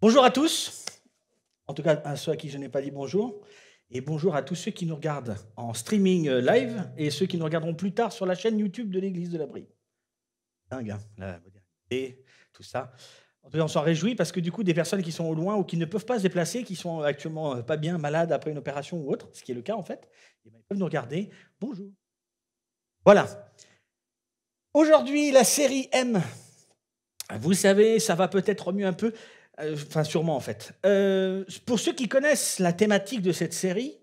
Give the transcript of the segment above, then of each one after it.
Bonjour à tous, en tout cas à ceux à qui je n'ai pas dit bonjour, et bonjour à tous ceux qui nous regardent en streaming live et ceux qui nous regarderont plus tard sur la chaîne YouTube de l'Église de la Brie. Dingue, hein, la modernité, tout ça. En tout cas, on s'en réjouit parce que du coup, des personnes qui sont au loin ou qui ne peuvent pas se déplacer, qui sont actuellement pas bien, malades après une opération ou autre, ce qui est le cas en fait, ils peuvent nous regarder. Bonjour. Voilà. Aujourd'hui, la série M. Vous savez, ça va peut-être remuer un peu. Enfin, sûrement en fait. Pour ceux qui connaissent la thématique de cette série,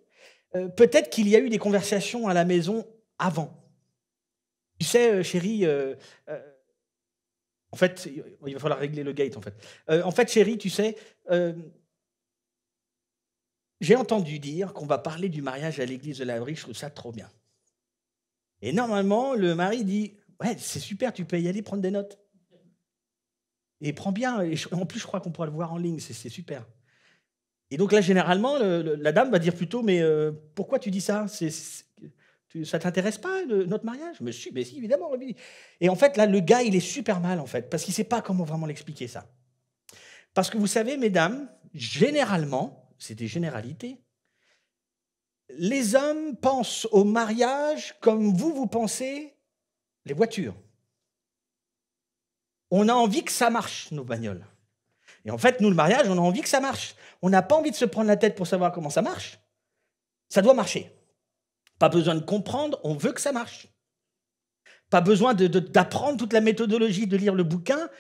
peut-être qu'il y a eu des conversations à la maison avant. Tu sais, chérie, en fait, il va falloir régler le gate en fait. En fait, chérie, tu sais, j'ai entendu dire qu'on va parler du mariage à l'église de la Brie, je trouve ça trop bien. Et normalement, le mari dit, ouais, c'est super, tu peux y aller prendre des notes. Et prends bien, et en plus, je crois qu'on pourra le voir en ligne, c'est super. Et donc là, généralement, la dame va dire plutôt, mais pourquoi tu dis ça? Ça t'intéresse pas, notre mariage? Mais si, évidemment. Et en fait, là, le gars, il est super mal, en fait, parce qu'il ne sait pas comment vraiment l'expliquer, ça. Parce que vous savez, mesdames, généralement, c'est des généralités, les hommes pensent au mariage comme vous pensez les voitures. On a envie que ça marche, nos bagnoles. Et en fait, nous, le mariage, on a envie que ça marche. On n'a pas envie de se prendre la tête pour savoir comment ça marche. Ça doit marcher. Pas besoin de comprendre, on veut que ça marche. Pas besoin d'apprendre toute la méthodologie, de lire le bouquin.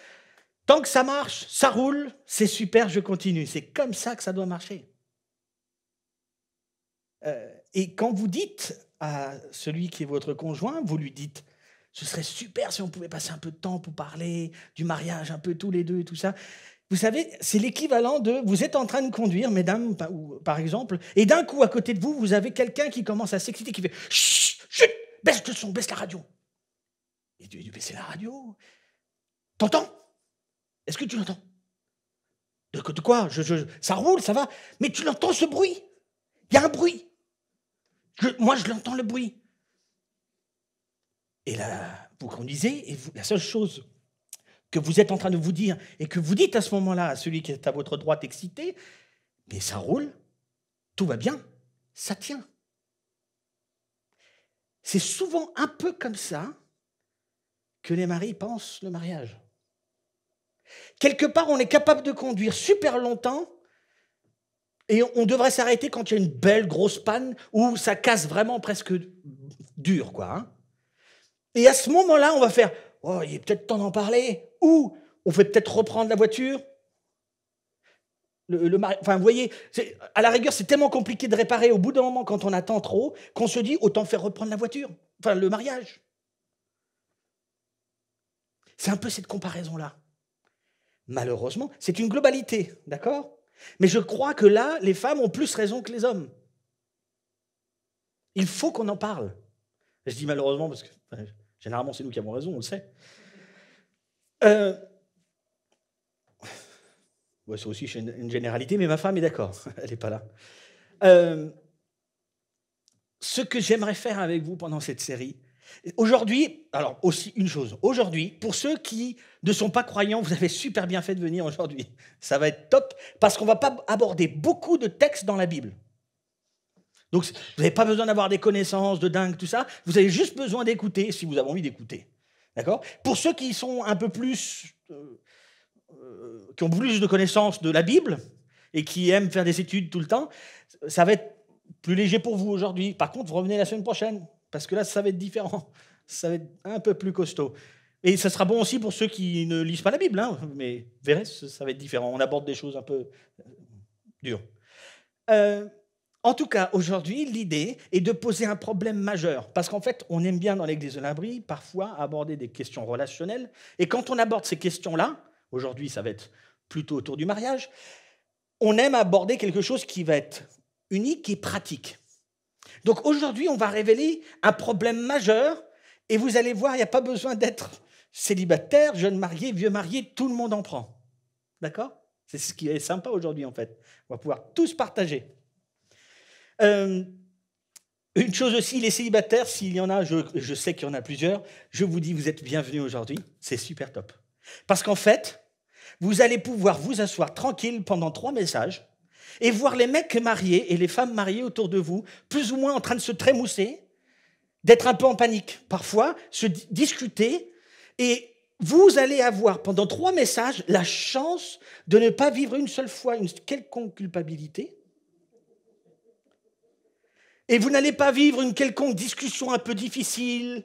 Tant que ça marche, ça roule, c'est super, je continue. C'est comme ça que ça doit marcher. Et quand vous dites à celui qui est votre conjoint, vous lui dites « Ce serait super si on pouvait passer un peu de temps pour parler du mariage, un peu tous les deux et tout ça ». Vous savez, c'est l'équivalent de vous êtes en train de conduire, mesdames, par exemple, et d'un coup, à côté de vous, vous avez quelqu'un qui commence à s'exciter, qui fait « Chut, chut, baisse le son, baisse la radio ». Et tu dis « Baissez la radio ». T'entends? Est-ce que tu l'entends? De quoi? Ça roule, ça va. Mais tu l'entends, ce bruit? Il y a un bruit. Moi, je l'entends, le bruit. Et là, vous conduisez, et la seule chose que vous êtes en train de vous dire, et que vous dites à ce moment-là à celui qui est à votre droite excité, mais ça roule, tout va bien, ça tient. C'est souvent un peu comme ça que les maris pensent le mariage. Quelque part, on est capable de conduire super longtemps, et on devrait s'arrêter quand il y a une belle grosse panne, où ça casse vraiment presque dur, quoi. Hein. Et à ce moment-là, on va faire « Oh, il est peut-être temps d'en parler », ou on fait peut-être reprendre la voiture. Enfin, vous voyez, à la rigueur, c'est tellement compliqué de réparer au bout d'un moment quand on attend trop qu'on se dit autant faire reprendre la voiture, enfin le mariage. C'est un peu cette comparaison-là. Malheureusement, c'est une globalité, d'accord? Mais je crois que là, les femmes ont plus raison que les hommes. Il faut qu'on en parle. Je dis malheureusement parce que généralement, c'est nous qui avons raison, on le sait. Ouais, c'est aussi une généralité, mais ma femme est d'accord, elle n'est pas là. Ce que j'aimerais faire avec vous pendant cette série, aujourd'hui, alors aussi une chose, aujourd'hui, pour ceux qui ne sont pas croyants, vous avez super bien fait de venir aujourd'hui. Ça va être top, parce qu'on ne va pas aborder beaucoup de textes dans la Bible. Donc, vous n'avez pas besoin d'avoir des connaissances de dingue, tout ça. Vous avez juste besoin d'écouter, si vous avez envie d'écouter. D'accord? Pour ceux qui sont un peu plus... qui ont plus de connaissances de la Bible et qui aiment faire des études tout le temps, ça va être plus léger pour vous aujourd'hui. Par contre, vous revenez la semaine prochaine, parce que là, ça va être différent. Ça va être un peu plus costaud. Et ça sera bon aussi pour ceux qui ne lisent pas la Bible, hein, mais vous verrez, ça va être différent. On aborde des choses un peu dures. En tout cas, aujourd'hui, l'idée est de poser un problème majeur. Parce qu'en fait, on aime bien dans l'Église de la Brie, parfois, aborder des questions relationnelles. Et quand on aborde ces questions-là, aujourd'hui, ça va être plutôt autour du mariage, on aime aborder quelque chose qui va être unique et pratique. Donc aujourd'hui, on va révéler un problème majeur, et vous allez voir, il n'y a pas besoin d'être célibataire, jeune marié, vieux marié, tout le monde en prend. D'accord? C'est ce qui est sympa aujourd'hui, en fait. On va pouvoir tous partager. Une chose aussi, les célibataires, s'il y en a, je sais qu'il y en a plusieurs, je vous dis, vous êtes bienvenus aujourd'hui, c'est super top. Parce qu'en fait, vous allez pouvoir vous asseoir tranquille pendant 3 messages et voir les mecs mariés et les femmes mariées autour de vous, plus ou moins en train de se trémousser, d'être un peu en panique, parfois se discuter, et vous allez avoir pendant 3 messages la chance de ne pas vivre une seule fois une quelconque culpabilité, et vous n'allez pas vivre une quelconque discussion un peu difficile,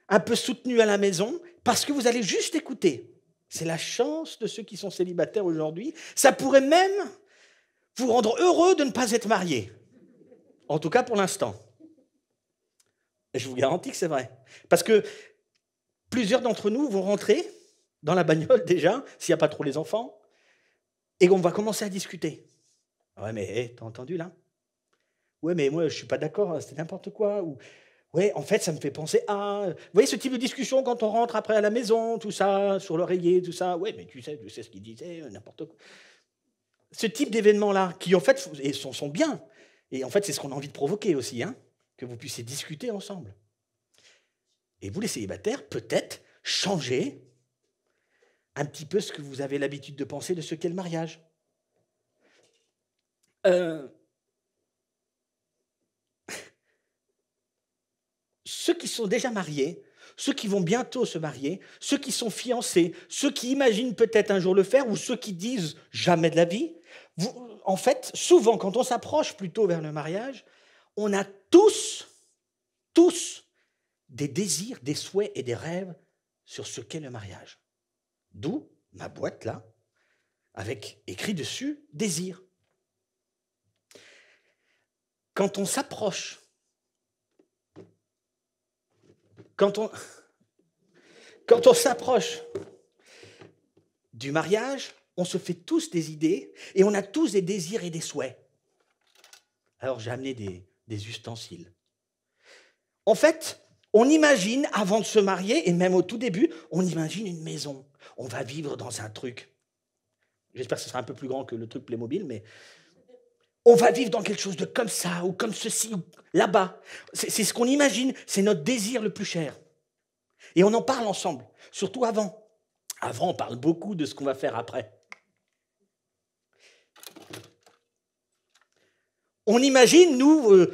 un peu soutenue à la maison, parce que vous allez juste écouter. C'est la chance de ceux qui sont célibataires aujourd'hui. Ça pourrait même vous rendre heureux de ne pas être marié. En tout cas pour l'instant. Et je vous garantis que c'est vrai. Parce que plusieurs d'entre nous vont rentrer dans la bagnole déjà, s'il n'y a pas trop les enfants, et on va commencer à discuter. Ouais, mais t'as entendu là? Ouais, mais moi je ne suis pas d'accord, c'est n'importe quoi. Ou ouais, en fait, ça me fait penser à... Vous voyez ce type de discussion quand on rentre après à la maison, tout ça, sur l'oreiller, tout ça. Ouais, mais tu sais ce qu'il disait, n'importe quoi. Ce type d'événements-là, qui en fait sont bien, et en fait, c'est ce qu'on a envie de provoquer aussi, hein, que vous puissiez discuter ensemble. Et vous, les célibataires, peut-être changer un petit peu ce que vous avez l'habitude de penser de ce qu'est le mariage. Ceux qui sont déjà mariés, ceux qui vont bientôt se marier, ceux qui sont fiancés, ceux qui imaginent peut-être un jour le faire, ou ceux qui disent jamais de la vie, en fait, souvent, quand on s'approche plutôt vers le mariage, on a tous des désirs, des souhaits et des rêves sur ce qu'est le mariage. D'où ma boîte là, avec écrit dessus « désir ». Quand on s'approche, quand on s'approche du mariage, on se fait tous des idées et on a tous des désirs et des souhaits. Alors j'ai amené des ustensiles. En fait, on imagine, avant de se marier, et même au tout début, on imagine une maison. On va vivre dans un truc. J'espère que ce sera un peu plus grand que le truc Playmobil, mais on va vivre dans quelque chose de comme ça, ou comme ceci, ou là-bas. C'est ce qu'on imagine, c'est notre désir le plus cher. Et on en parle ensemble, surtout avant. Avant, on parle beaucoup de ce qu'on va faire après. On imagine, nous,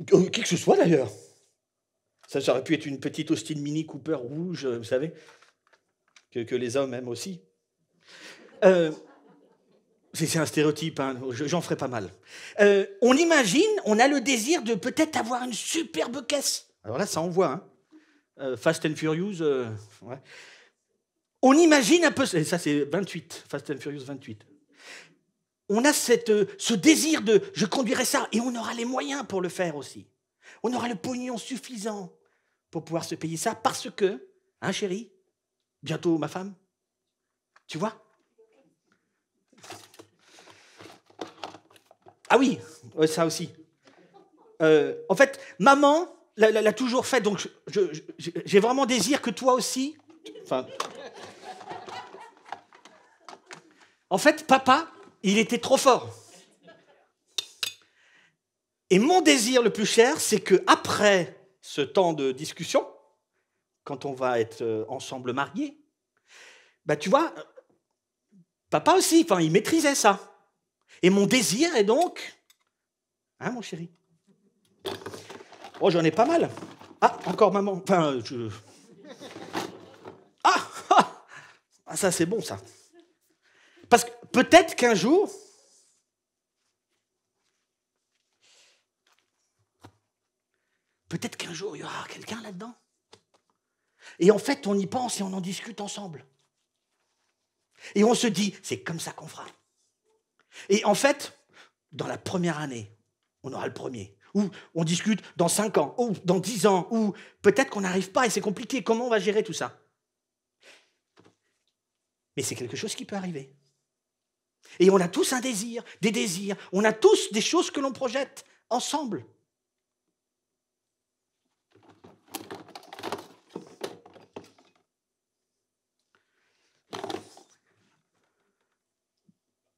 qui que ce soit d'ailleurs. Ça aurait pu être une petite Austin Mini Cooper rouge, vous savez, que les hommes aiment aussi. C'est un stéréotype, hein, j'en ferai pas mal. On imagine, on a le désir de peut-être avoir une superbe caisse. Alors là, ça envoie, hein. Fast and Furious, ouais. On imagine un peu, ça c'est 28, Fast and Furious 28. On a ce désir de « je conduirai ça » et on aura les moyens pour le faire aussi. On aura le pognon suffisant pour pouvoir se payer ça parce que, hein chérie, bientôt ma femme, tu vois? Ah oui, ça aussi. En fait, maman l'a toujours fait, donc j'ai vraiment désir que toi aussi... Enfin, en fait, papa, il était trop fort. Et mon désir le plus cher, c'est qu'après ce temps de discussion, quand on va être ensemble mariés, bah tu vois, papa aussi, il maîtrisait ça. Et mon désir est donc... Hein, mon chéri? Oh, j'en ai pas mal. Ah, encore maman. Ah, ça c'est bon, ça. Parce que peut-être qu'un jour... Peut-être qu'un jour, il y aura quelqu'un là-dedans. Et en fait, on y pense et on en discute ensemble. Et on se dit, c'est comme ça qu'on fera. Et en fait, dans la première année, on aura le premier. Ou on discute dans 5 ans, ou dans 10 ans, ou peut-être qu'on n'arrive pas et c'est compliqué. Comment on va gérer tout ça? Mais c'est quelque chose qui peut arriver. Et on a tous un désir, des désirs. On a tous des choses que l'on projette ensemble.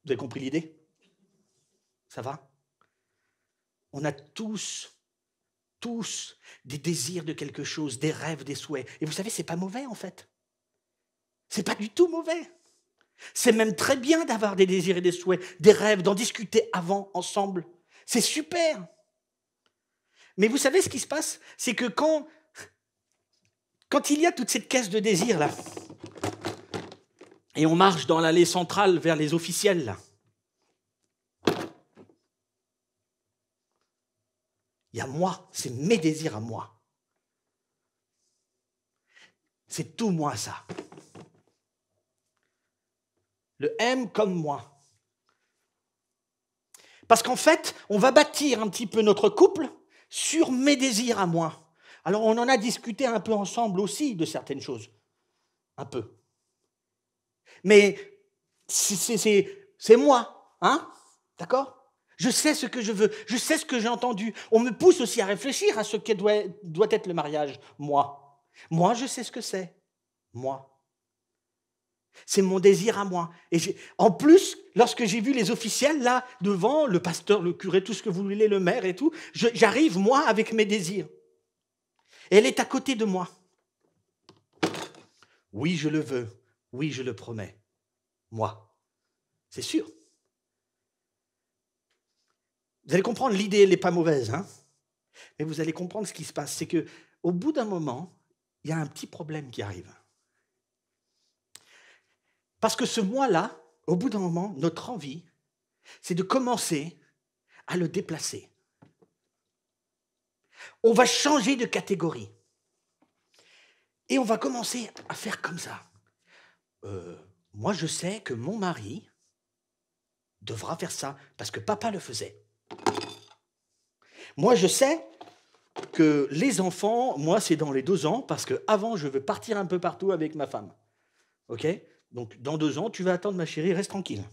Vous avez compris l'idée? Ça va? On a tous des désirs de quelque chose, des rêves, des souhaits. Et vous savez, c'est pas mauvais en fait. C'est pas du tout mauvais. C'est même très bien d'avoir des désirs et des souhaits, des rêves, d'en discuter avant, ensemble. C'est super. Mais vous savez ce qui se passe? C'est que quand il y a toute cette caisse de désirs, là, et on marche dans l'allée centrale vers les officiels, là, il y a moi, c'est mes désirs à moi. C'est tout moi, ça. Le M comme moi. Parce qu'en fait, on va bâtir un petit peu notre couple sur mes désirs à moi. Alors, on en a discuté un peu ensemble aussi de certaines choses. Un peu. Mais c'est moi, hein? D'accord? Je sais ce que je veux, je sais ce que j'ai entendu. On me pousse aussi à réfléchir à ce que doit être le mariage. Moi. Moi, je sais ce que c'est. Moi. C'est mon désir à moi. Et en plus, lorsque j'ai vu les officiels là, devant, le pasteur, le curé, tout ce que vous voulez, le maire et tout, j'arrive, moi, avec mes désirs. Et elle est à côté de moi. Oui, je le veux. Oui, je le promets. Moi. C'est sûr. Vous allez comprendre, l'idée, elle n'est pas mauvaise, hein, mais vous allez comprendre ce qui se passe. C'est qu'au bout d'un moment, il y a un petit problème qui arrive. Parce que ce moi-là, au bout d'un moment, notre envie, c'est de commencer à le déplacer. On va changer de catégorie. Et on va commencer à faire comme ça. Moi, je sais que mon mari devra faire ça parce que papa le faisait. Moi, je sais que les enfants, moi, c'est dans les 2 ans parce qu'avant, je veux partir un peu partout avec ma femme. OK ? Donc, dans 2 ans, tu vas attendre, ma chérie, reste tranquille.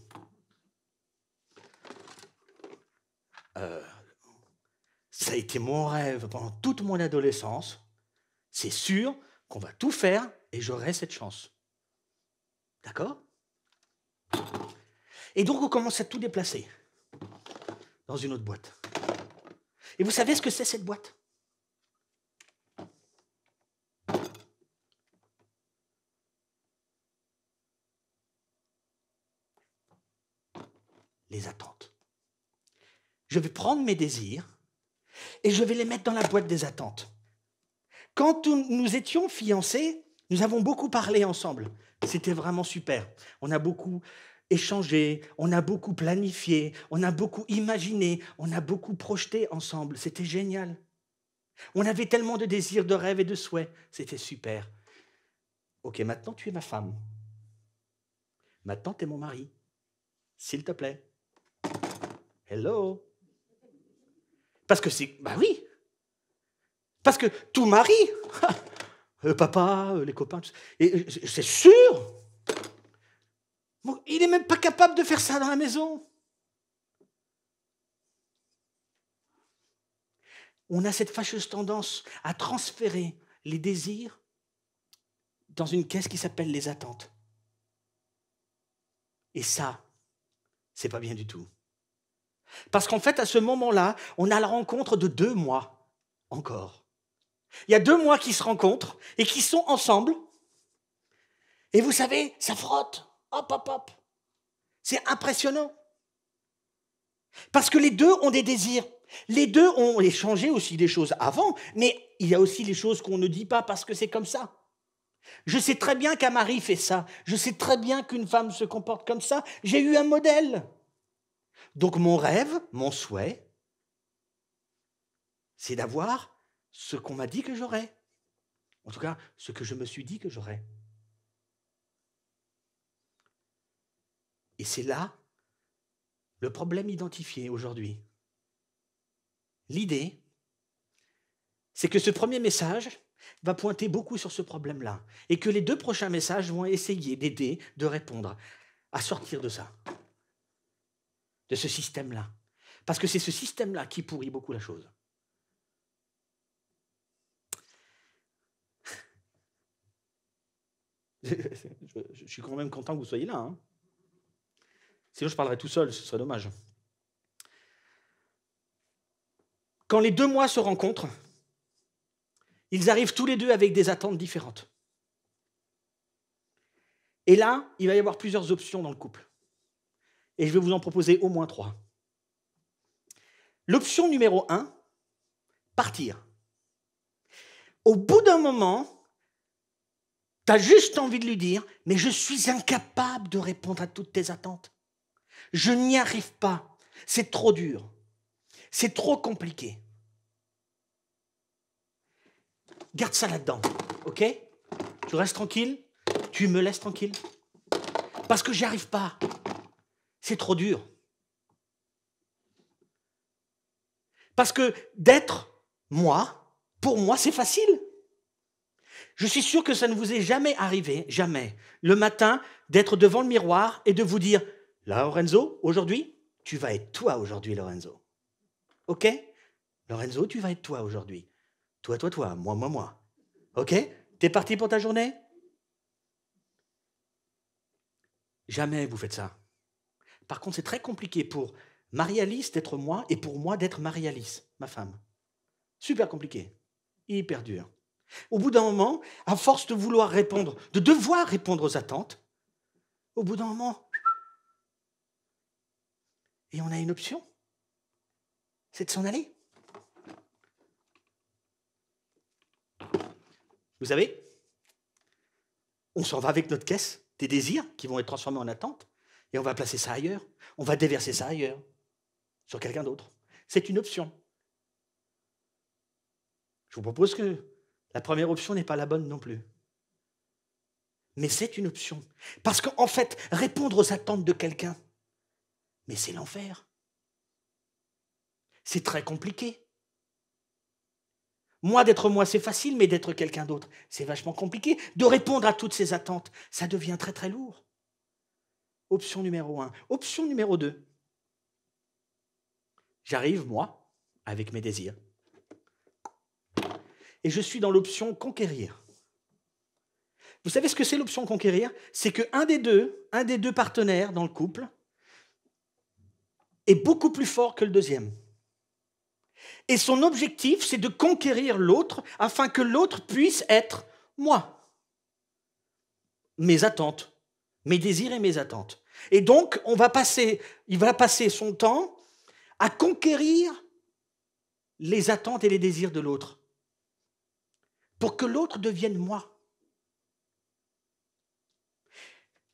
Ça a été mon rêve pendant toute mon adolescence. C'est sûr qu'on va tout faire et j'aurai cette chance. D'accord? Et donc, on commence à tout déplacer dans une autre boîte. Et vous savez ce que c'est, cette boîte? Les attentes. Je vais prendre mes désirs et je vais les mettre dans la boîte des attentes. Quand nous étions fiancés, nous avons beaucoup parlé ensemble. C'était vraiment super. On a beaucoup échangé, on a beaucoup planifié, on a beaucoup imaginé, on a beaucoup projeté ensemble. C'était génial. On avait tellement de désirs, de rêves et de souhaits. C'était super. Ok, maintenant tu es ma femme. Maintenant tu es mon mari. S'il te plaît. Hello. Parce que c'est... Bah oui. Parce que tout mari, papa, les copains, et c'est sûr. Bon, il n'est même pas capable de faire ça dans la maison. On a cette fâcheuse tendance à transférer les désirs dans une caisse qui s'appelle les attentes. Et ça, c'est pas bien du tout. Parce qu'en fait, à ce moment-là, on a la rencontre de 2 mois encore. Il y a 2 mois qui se rencontrent et qui sont ensemble. Et vous savez, ça frotte. Hop, hop, hop. C'est impressionnant. Parce que les deux ont des désirs. Les deux ont échangé aussi des choses avant, mais il y a aussi les choses qu'on ne dit pas parce que c'est comme ça. Je sais très bien qu'un mari fait ça. Je sais très bien qu'une femme se comporte comme ça. J'ai eu un modèle. Donc mon rêve, mon souhait, c'est d'avoir ce qu'on m'a dit que j'aurais. En tout cas, ce que je me suis dit que j'aurais. Et c'est là le problème identifié aujourd'hui. L'idée, c'est que ce premier message va pointer beaucoup sur ce problème-là et que les 2 prochains messages vont essayer d'aider, de répondre, à sortir de ça, de ce système-là. Parce que c'est ce système-là qui pourrit beaucoup la chose. Je suis quand même content que vous soyez là. Hein. Sinon, je parlerais tout seul, ce serait dommage. Quand les 2 mois se rencontrent, ils arrivent tous les 2 avec des attentes différentes. Et là, il va y avoir plusieurs options dans le couple. Et je vais vous en proposer au moins 3. L'option numéro 1, partir. Au bout d'un moment, tu as juste envie de lui dire, mais je suis incapable de répondre à toutes tes attentes. Je n'y arrive pas. C'est trop dur. C'est trop compliqué. Garde ça là-dedans, ok? Tu restes tranquille, tu me laisses tranquille. Parce que j'y arrive pas. C'est trop dur. Parce que d'être moi, pour moi, c'est facile. Je suis sûr que ça ne vous est jamais arrivé, jamais, le matin, d'être devant le miroir et de vous dire « Là, Lorenzo, aujourd'hui, tu vas être toi aujourd'hui, Lorenzo. Ok? Lorenzo, tu vas être toi aujourd'hui. Toi, toi, toi, moi, moi, moi. Ok? T'es parti pour ta journée? » Jamais vous faites ça. Par contre, c'est très compliqué pour Marie-Alice d'être moi et pour moi d'être Marie-Alice, ma femme. Super compliqué, hyper dur. Au bout d'un moment, à force de vouloir répondre, de devoir répondre aux attentes, au bout d'un moment, et on a une option, c'est de s'en aller. Vous savez, on s'en va avec notre caisse des désirs qui vont être transformés en attentes et on va placer ça ailleurs. On va déverser ça ailleurs, sur quelqu'un d'autre. C'est une option. Je vous propose que la première option n'est pas la bonne non plus. Mais c'est une option. Parce qu'en fait, répondre aux attentes de quelqu'un, mais c'est l'enfer. C'est très compliqué. Moi, d'être moi, c'est facile, mais d'être quelqu'un d'autre, c'est vachement compliqué. De répondre à toutes ces attentes, ça devient très très lourd. Option numéro 1. Option numéro 2. J'arrive, moi, avec mes désirs. Et je suis dans l'option conquérir. Vous savez ce que c'est l'option conquérir? C'est qu'un des deux partenaires dans le couple est beaucoup plus fort que le deuxième. Et son objectif, c'est de conquérir l'autre afin que l'autre puisse être moi. Mes attentes, mes désirs et mes attentes. Et donc, il va passer son temps à conquérir les attentes et les désirs de l'autre pour que l'autre devienne moi.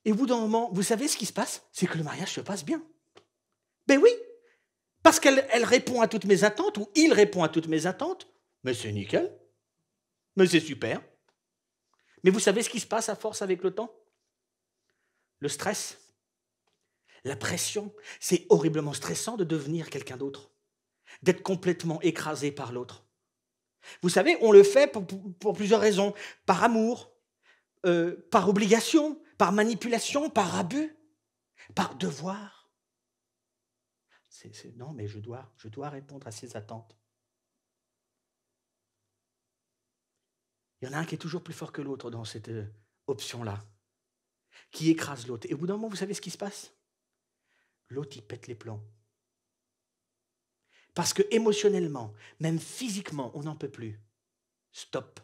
Et au bout d'un moment, vous savez ce qui se passe? C'est que le mariage se passe bien. Ben oui, parce qu'elle répond à toutes mes attentes, ou il répond à toutes mes attentes, mais c'est nickel, mais c'est super. Mais vous savez ce qui se passe à force avec le temps? Le stress, la pression, c'est horriblement stressant de devenir quelqu'un d'autre, d'être complètement écrasé par l'autre. Vous savez, on le fait pour plusieurs raisons, par amour, par obligation, par manipulation, par abus, par devoir. Non, mais je dois répondre à ses attentes. Il y en a un qui est toujours plus fort que l'autre dans cette option-là, qui écrase l'autre. Et au bout d'un moment, vous savez ce qui se passe? L'autre, il pète les plombs. Parce que émotionnellement, même physiquement, on n'en peut plus. Stop.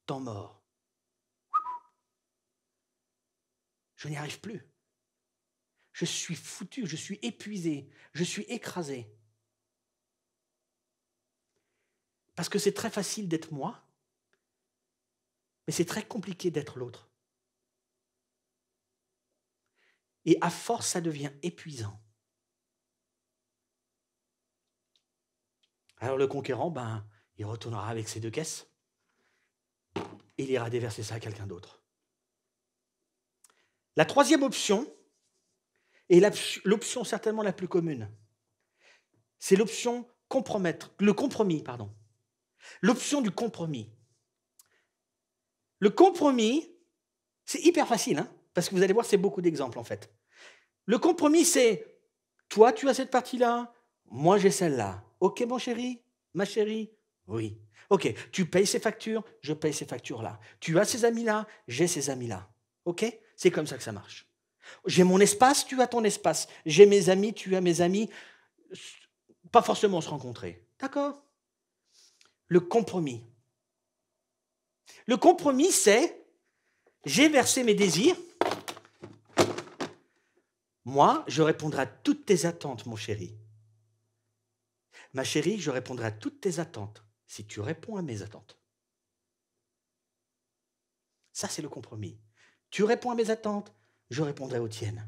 Temps mort. Je n'y arrive plus. Je suis foutu, je suis épuisé, je suis écrasé. Parce que c'est très facile d'être moi, mais c'est très compliqué d'être l'autre. Et à force, ça devient épuisant. Alors le conquérant, il retournera avec ses 2 caisses et il ira déverser ça à quelqu'un d'autre. La troisième option, et l'option certainement la plus commune, c'est l'option le compromis, pardon. L'option du compromis. Le compromis, c'est hyper facile, parce que vous allez voir, c'est beaucoup d'exemples en fait. Le compromis, c'est toi, tu as cette partie-là, moi j'ai celle-là. Ok, mon chéri, ma chérie, oui. Ok, tu payes ces factures, je paye ces factures-là. Tu as ces amis-là, j'ai ces amis-là. Ok? C'est comme ça que ça marche. J'ai mon espace, tu as ton espace. J'ai mes amis, tu as mes amis. Pas forcément se rencontrer. D'accord? Le compromis. Le compromis, c'est j'ai versé mes désirs, Moi, je répondrai à toutes tes attentes, mon chéri. Ma chérie, je répondrai à toutes tes attentes si tu réponds à mes attentes. Ça, c'est le compromis. Tu réponds à mes attentes, je répondrai aux tiennes.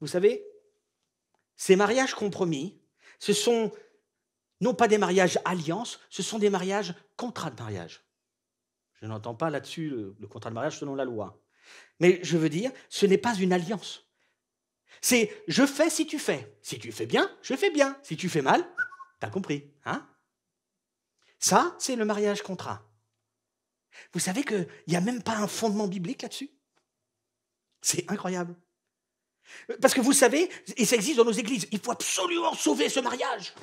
Vous savez, ces mariages compromis, ce sont non pas des mariages alliances, ce sont des mariages contrats de mariage. Je n'entends pas là-dessus le contrat de mariage selon la loi. Mais je veux dire, ce n'est pas une alliance. C'est je fais si tu fais. Si tu fais bien, je fais bien. Si tu fais mal, t'as compris. Hein? Ça, c'est le mariage contrat. Vous savez qu'il n'y a même pas un fondement biblique là-dessus? C'est incroyable. Parce que vous savez, et ça existe dans nos églises, il faut absolument sauver ce mariage.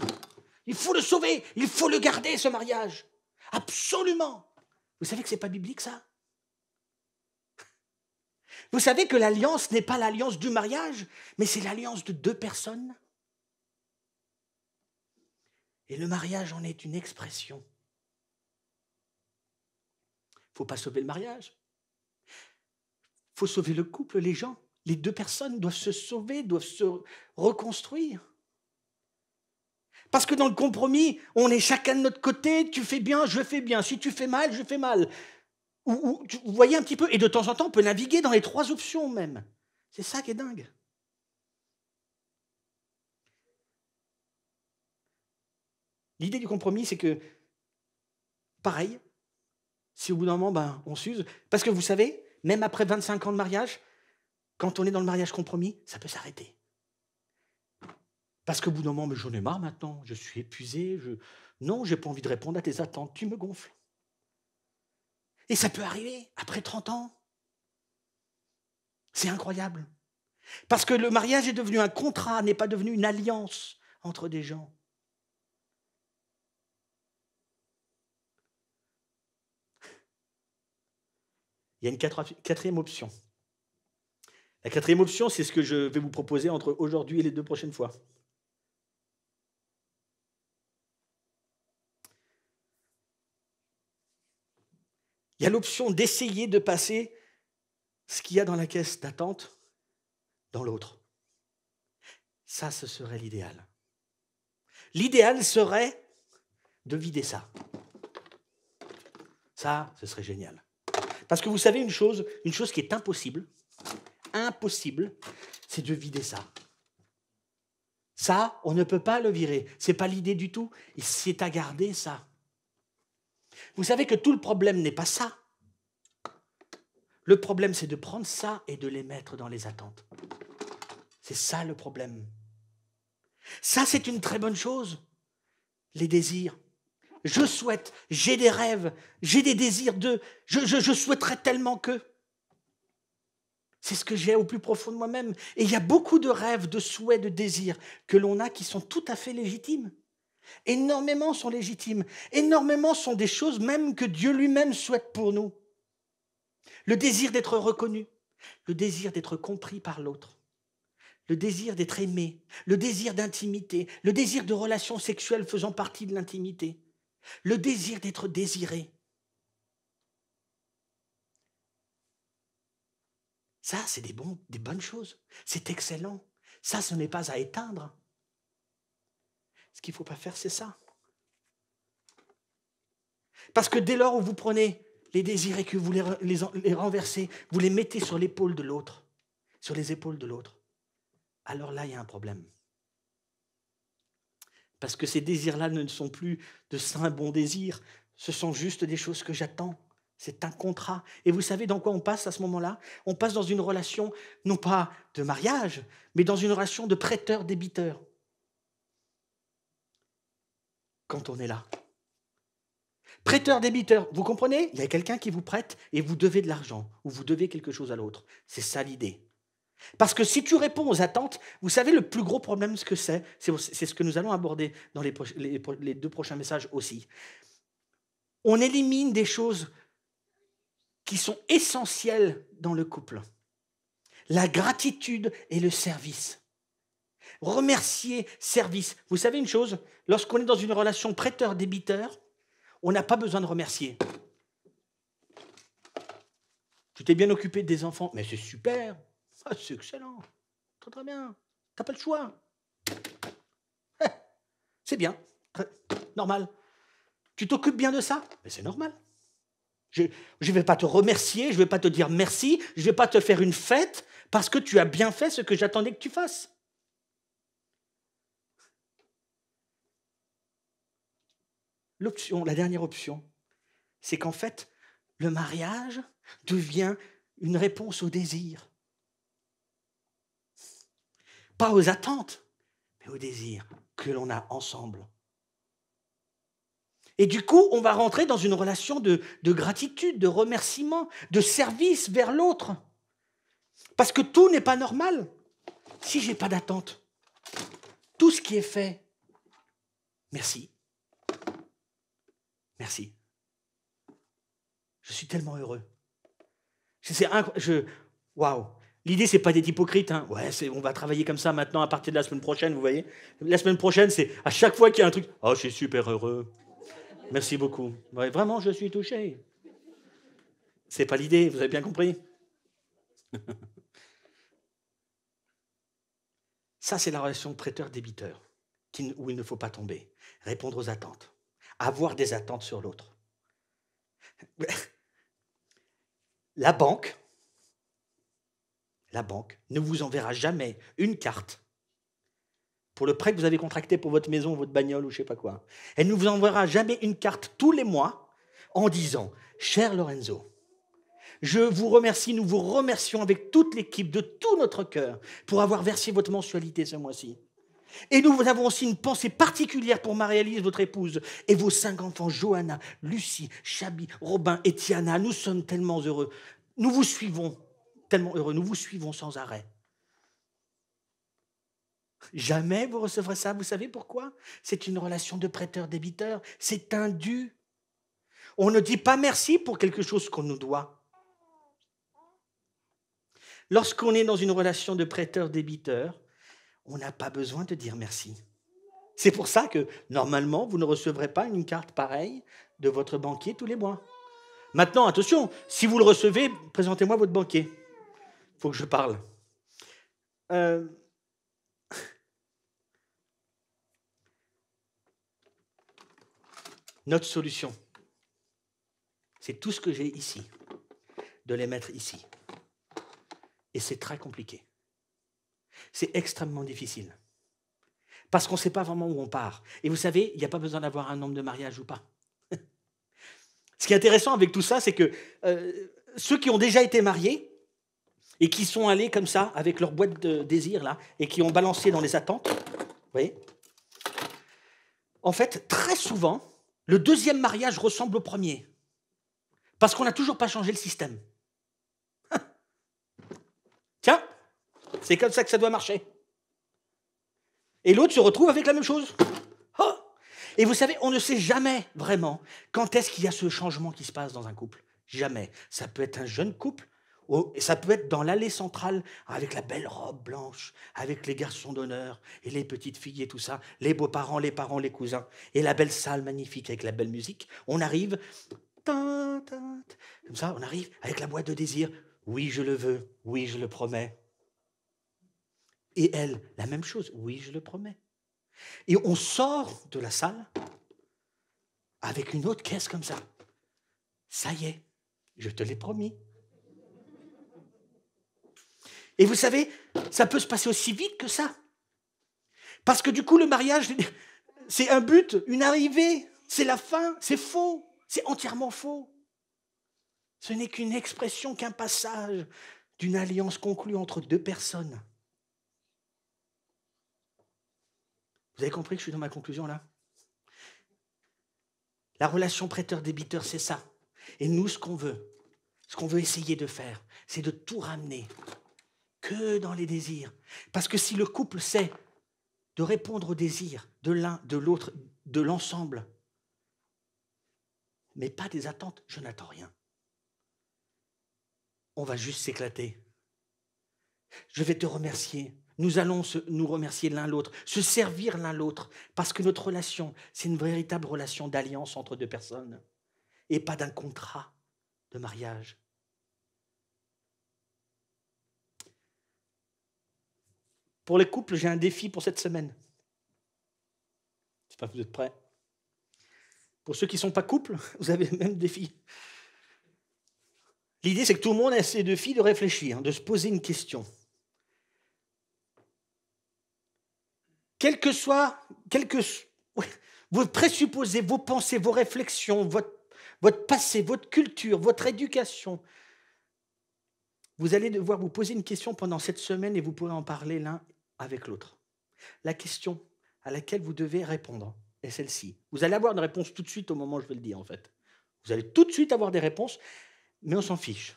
Il faut le sauver, il faut le garder, ce mariage. Absolument. Vous savez que ce n'est pas biblique, ça? Vous savez que l'alliance n'est pas l'alliance du mariage, mais c'est l'alliance de deux personnes. Et le mariage en est une expression. Il ne faut pas sauver le mariage. Il faut sauver le couple, les gens. Les deux personnes doivent se sauver, doivent se reconstruire. Parce que dans le compromis, on est chacun de notre côté, tu fais bien, je fais bien, si tu fais mal, je fais mal. Vous voyez un petit peu, et de temps en temps, on peut naviguer dans les trois options même. C'est ça qui est dingue. L'idée du compromis, c'est que, pareil, si au bout d'un moment, on s'use, parce que vous savez, même après 25 ans de mariage, quand on est dans le mariage compromis, ça peut s'arrêter. Parce qu'au bout d'un moment, j'en ai marre maintenant, je suis épuisé, non, je n'ai pas envie de répondre à tes attentes, tu me gonfles. Et ça peut arriver après 30 ans. C'est incroyable. Parce que le mariage est devenu un contrat, n'est pas devenu une alliance entre des gens. Il y a une quatrième option. La quatrième option, c'est ce que je vais vous proposer entre aujourd'hui et les 2 prochaines fois. Il y a l'option d'essayer de passer ce qu'il y a dans la caisse d'attente dans l'autre. Ça, ce serait l'idéal. L'idéal serait de vider ça. Ça, ce serait génial. Parce que vous savez une chose qui est impossible, c'est de vider ça. Ça, on ne peut pas le virer. Ce n'est pas l'idée du tout. C'est à garder ça. Vous savez que tout le problème n'est pas ça. Le problème, c'est de prendre ça et de les mettre dans les attentes. C'est ça le problème. Ça, c'est une très bonne chose. Les désirs. Je souhaite, j'ai des rêves, j'ai des désirs je souhaiterais tellement que. C'est ce que j'ai au plus profond de moi-même. Et il y a beaucoup de rêves, de souhaits, de désirs que l'on a qui sont tout à fait légitimes. Énormément sont légitimes. Énormément sont des choses même que Dieu lui-même souhaite pour nous. Le désir d'être reconnu, le désir d'être compris par l'autre, le désir d'être aimé, le désir d'intimité, le désir de relations sexuelles faisant partie de l'intimité, le désir d'être désiré. Ça, c'est des bonnes choses. C'est excellent. Ça, ce n'est pas à éteindre. Ce qu'il ne faut pas faire, c'est ça. Parce que dès lors où vous prenez les désirs et que vous les renversez, vous les mettez sur l'épaule de l'autre, sur les épaules de l'autre, alors là, il y a un problème. Parce que ces désirs-là ne sont plus de saints bons désirs, ce sont juste des choses que j'attends. C'est un contrat. Et vous savez dans quoi on passe à ce moment-là? On passe dans une relation, non pas de mariage, mais dans une relation de prêteur-débiteur. Quand on est là. Prêteur-débiteur, vous comprenez? Il y a quelqu'un qui vous prête et vous devez de l'argent, ou vous devez quelque chose à l'autre. C'est ça l'idée. Parce que si tu réponds aux attentes, vous savez le plus gros problème ce que c'est ce que nous allons aborder dans les 2 prochains messages aussi. On élimine des choses qui sont essentielles dans le couple. La gratitude et le service. Remercier, service. Vous savez une chose, lorsqu'on est dans une relation prêteur-débiteur, on n'a pas besoin de remercier. Tu t'es bien occupé des enfants, mais c'est super. Ah, c'est excellent. Très très bien. T'as pas le choix. Eh, c'est bien. Normal. Tu t'occupes bien de ça, mais c'est normal. Je ne vais pas te remercier, je ne vais pas te dire merci, je ne vais pas te faire une fête parce que tu as bien fait ce que j'attendais que tu fasses. L'option, la dernière option, c'est qu'en fait, le mariage devient une réponse aux désirs. Pas aux attentes, mais aux désirs que l'on a ensemble. Et du coup, on va rentrer dans une relation de gratitude, de remerciement, de service vers l'autre. Parce que tout n'est pas normal si je n'ai pas d'attente. Tout ce qui est fait, merci. Merci. Je suis tellement heureux. Waouh. L'idée, c'est pas d'être hypocrite. Hein. Ouais, on va travailler comme ça maintenant à partir de la semaine prochaine, vous voyez. La semaine prochaine, c'est à chaque fois qu'il y a un truc. Oh, je suis super heureux. Merci beaucoup. Ouais, vraiment, je suis touché. C'est pas l'idée, vous avez bien compris. Ça, c'est la relation prêteur-débiteur, où il ne faut pas tomber. Répondre aux attentes. Avoir des attentes sur l'autre. La banque ne vous enverra jamais une carte pour le prêt que vous avez contracté pour votre maison, votre bagnole ou je ne sais pas quoi. Elle ne vous enverra jamais une carte tous les mois en disant « Cher Lorenzo, je vous remercie, nous vous remercions avec toute l'équipe de tout notre cœur pour avoir versé votre mensualité ce mois-ci. Et nous avons aussi une pensée particulière pour Marie-Élise, votre épouse, et vos 5 enfants, Johanna, Lucie, Chabi, Robin et Tiana. Nous sommes tellement heureux. Nous vous suivons, tellement heureux, nous vous suivons sans arrêt. » Jamais vous recevrez ça. Vous savez pourquoi? C'est une relation de prêteur-débiteur. C'est un dû. On ne dit pas merci pour quelque chose qu'on nous doit. Lorsqu'on est dans une relation de prêteur-débiteur, on n'a pas besoin de dire merci. C'est pour ça que, normalement, vous ne recevrez pas une carte pareille de votre banquier tous les mois. Maintenant, attention, si vous le recevez, présentez-moi votre banquier. Il faut que je parle. Notre solution, c'est tout ce que j'ai ici, de les mettre ici. Et c'est très compliqué. C'est extrêmement difficile. Parce qu'on ne sait pas vraiment où on part. Et vous savez, il n'y a pas besoin d'avoir un nombre de mariages ou pas. Ce qui est intéressant avec tout ça, c'est que ceux qui ont déjà été mariés et qui sont allés comme ça, avec leur boîte de désir, là, et qui ont balancé dans les attentes, vous voyez, en fait, très souvent, le deuxième mariage ressemble au premier. Parce qu'on n'a toujours pas changé le système. Tiens, c'est comme ça que ça doit marcher. Et l'autre se retrouve avec la même chose. Oh! Et vous savez, on ne sait jamais vraiment quand est-ce qu'il y a ce changement qui se passe dans un couple. Jamais. Ça peut être un jeune couple, ça peut être dans l'allée centrale, avec la belle robe blanche, avec les garçons d'honneur et les petites filles et tout ça, les beaux-parents, les parents, les cousins, et la belle salle magnifique avec la belle musique. On arrive, comme ça, on arrive avec la boîte de désir. Oui, je le veux. Oui, je le promets. Et elle, la même chose. Oui, je le promets. Et on sort de la salle avec une autre caisse comme ça. Ça y est, je te l'ai promis. Et vous savez, ça peut se passer aussi vite que ça. Parce que du coup, le mariage, c'est un but, une arrivée, c'est la fin, c'est faux, c'est entièrement faux. Ce n'est qu'une expression, qu'un passage d'une alliance conclue entre deux personnes. Vous avez compris que je suis dans ma conclusion là? La relation prêteur-débiteur, c'est ça. Et nous, ce qu'on veut essayer de faire, c'est de tout ramener que dans les désirs. Parce que si le couple sait de répondre aux désirs de l'un, de l'autre, de l'ensemble, mais pas des attentes, je n'attends rien. On va juste s'éclater. Je vais te remercier. Nous allons nous remercier l'un l'autre, se servir l'un l'autre, parce que notre relation, c'est une véritable relation d'alliance entre deux personnes, et pas d'un contrat de mariage. Pour les couples, j'ai un défi pour cette semaine. Je ne sais pas si vous êtes prêts. Pour ceux qui ne sont pas couples, vous avez le même défi. L'idée, c'est que tout le monde ait ces défis de réfléchir, de se poser une question. Quel que soit vos présupposés, vos pensées, vos réflexions, votre passé, votre culture, votre éducation, vous allez devoir vous poser une question pendant cette semaine et vous pourrez en parler l'un avec l'autre. La question à laquelle vous devez répondre est celle-ci. Vous allez avoir une réponse tout de suite au moment où je vais le dire, en fait. Vous allez tout de suite avoir des réponses, mais on s'en fiche.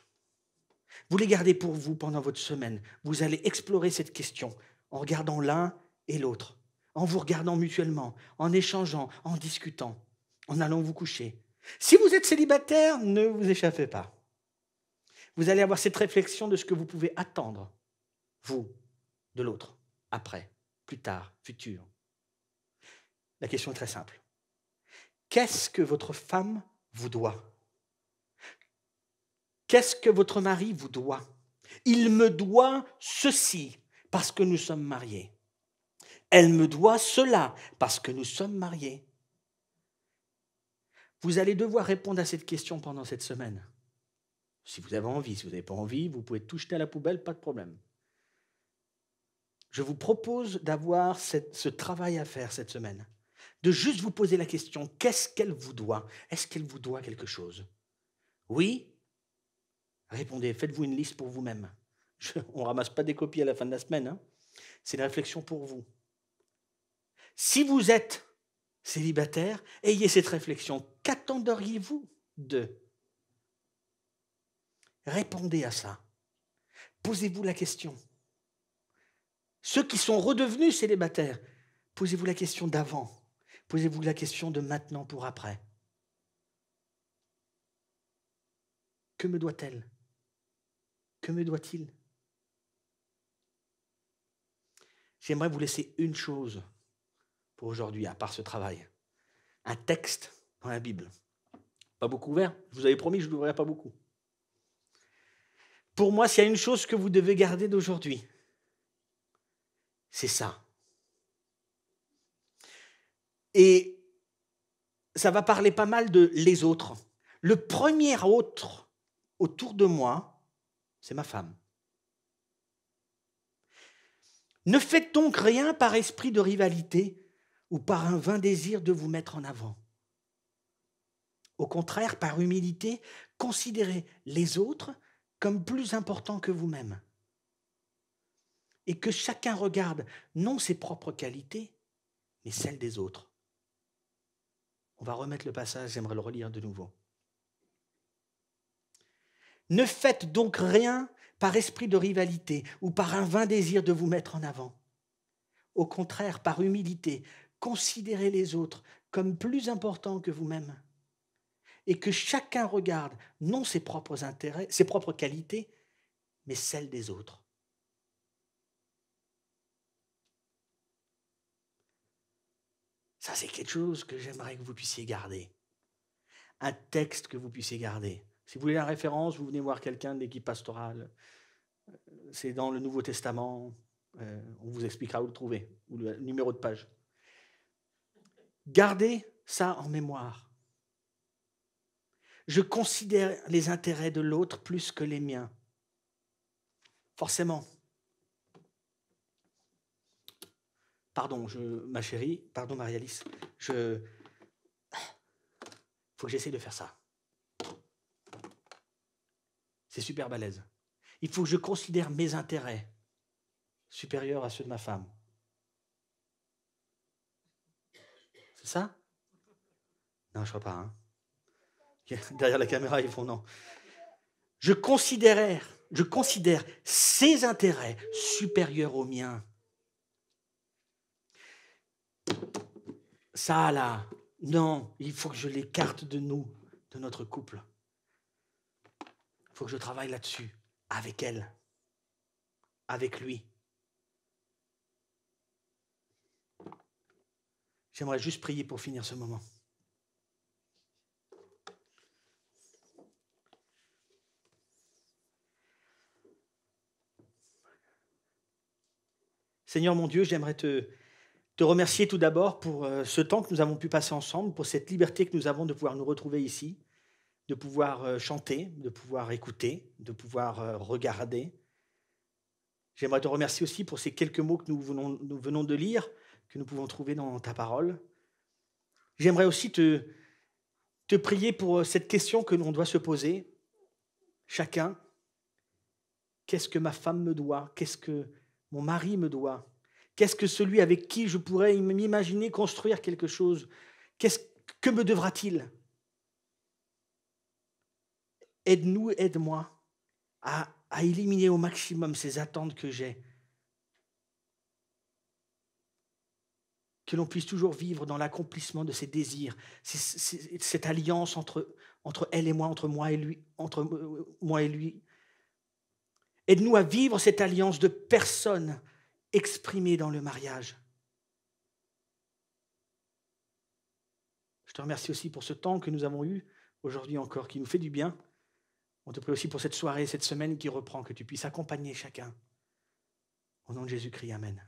Vous les gardez pour vous pendant votre semaine. Vous allez explorer cette question en regardant l'un et l'autre, en vous regardant mutuellement, en échangeant, en discutant, en allant vous coucher. Si vous êtes célibataire, ne vous échappez pas. Vous allez avoir cette réflexion de ce que vous pouvez attendre, vous, de l'autre, après, plus tard, futur. La question est très simple. Qu'est-ce que votre femme vous doit ? Qu'est-ce que votre mari vous doit ? Il me doit ceci parce que nous sommes mariés. Elle me doit cela parce que nous sommes mariés. Vous allez devoir répondre à cette question pendant cette semaine. Si vous avez envie, si vous n'avez pas envie, vous pouvez tout jeter à la poubelle, pas de problème. Je vous propose d'avoir ce travail à faire cette semaine, de juste vous poser la question, qu'est-ce qu'elle vous doit ? Est-ce qu'elle vous doit quelque chose ? Oui ? Répondez, faites-vous une liste pour vous-même. On ne ramasse pas des copies à la fin de la semaine, hein. C'est une réflexion pour vous. Si vous êtes célibataire, ayez cette réflexion. Qu'attendriez-vous d'eux ? Répondez à ça. Posez-vous la question. Ceux qui sont redevenus célibataires, posez-vous la question d'avant. Posez-vous la question de maintenant pour après. Que me doit-elle ? Que me doit-il ? J'aimerais vous laisser une chose pour aujourd'hui, à part ce travail. Un texte dans la Bible. Pas beaucoup ouvert, je vous avais promis que je ne l'ouvrirais pas beaucoup. Pour moi, s'il y a une chose que vous devez garder d'aujourd'hui, c'est ça. Et ça va parler pas mal de les autres. Le premier autre autour de moi, c'est ma femme. Ne faites donc rien par esprit de rivalité ou par un vain désir de vous mettre en avant. Au contraire, par humilité, considérez les autres comme plus importants que vous-même. Et que chacun regarde non ses propres qualités, mais celles des autres. On va remettre le passage, j'aimerais le relire de nouveau. Ne faites donc rien par esprit de rivalité ou par un vain désir de vous mettre en avant. Au contraire, par humilité, considérez les autres comme plus importants que vous-même. Et que chacun regarde non ses propres intérêts, ses propres qualités, mais celles des autres. Ça, c'est quelque chose que j'aimerais que vous puissiez garder. Un texte que vous puissiez garder. Si vous voulez la référence, vous venez voir quelqu'un de l'équipe pastorale. C'est dans le Nouveau Testament. On vous expliquera où le trouver, ou le numéro de page. Gardez ça en mémoire. Je considère les intérêts de l'autre plus que les miens. Forcément. Pardon, ma chérie, pardon Marie-Alice, faut que j'essaie de faire ça. C'est super balèze. Il faut que je considère mes intérêts supérieurs à ceux de ma femme. C'est ça ? Non, je ne crois pas. Hein. Derrière la caméra, ils font non. Je considère ses intérêts supérieurs aux miens. Ça, là, non, il faut que je l'écarte de nous, de notre couple. Il faut que je travaille là-dessus, avec elle, avec lui. J'aimerais juste prier pour finir ce moment. Seigneur mon Dieu, j'aimerais te remercier tout d'abord pour ce temps que nous avons pu passer ensemble, pour cette liberté que nous avons de pouvoir nous retrouver ici, de pouvoir chanter, de pouvoir écouter, de pouvoir regarder. J'aimerais te remercier aussi pour ces quelques mots que nous venons de lire, que nous pouvons trouver dans ta parole. J'aimerais aussi te prier pour cette question que l'on doit se poser, chacun. Qu'est-ce que ma femme me doit? Qu'est-ce que mon mari me doit? Qu'est-ce que celui avec qui je pourrais m'imaginer construire quelque chose? Que me devra-t-il? Aide-nous, aide-moi à éliminer au maximum ces attentes que j'ai. Que l'on puisse toujours vivre dans l'accomplissement de ses désirs, cette alliance entre elle et moi, entre moi et lui. Aide-nous à vivre cette alliance de personnes exprimée dans le mariage. Je te remercie aussi pour ce temps que nous avons eu aujourd'hui encore, qui nous fait du bien. On te prie aussi pour cette soirée, cette semaine qui reprend, que tu puisses accompagner chacun. Au nom de Jésus-Christ, amen.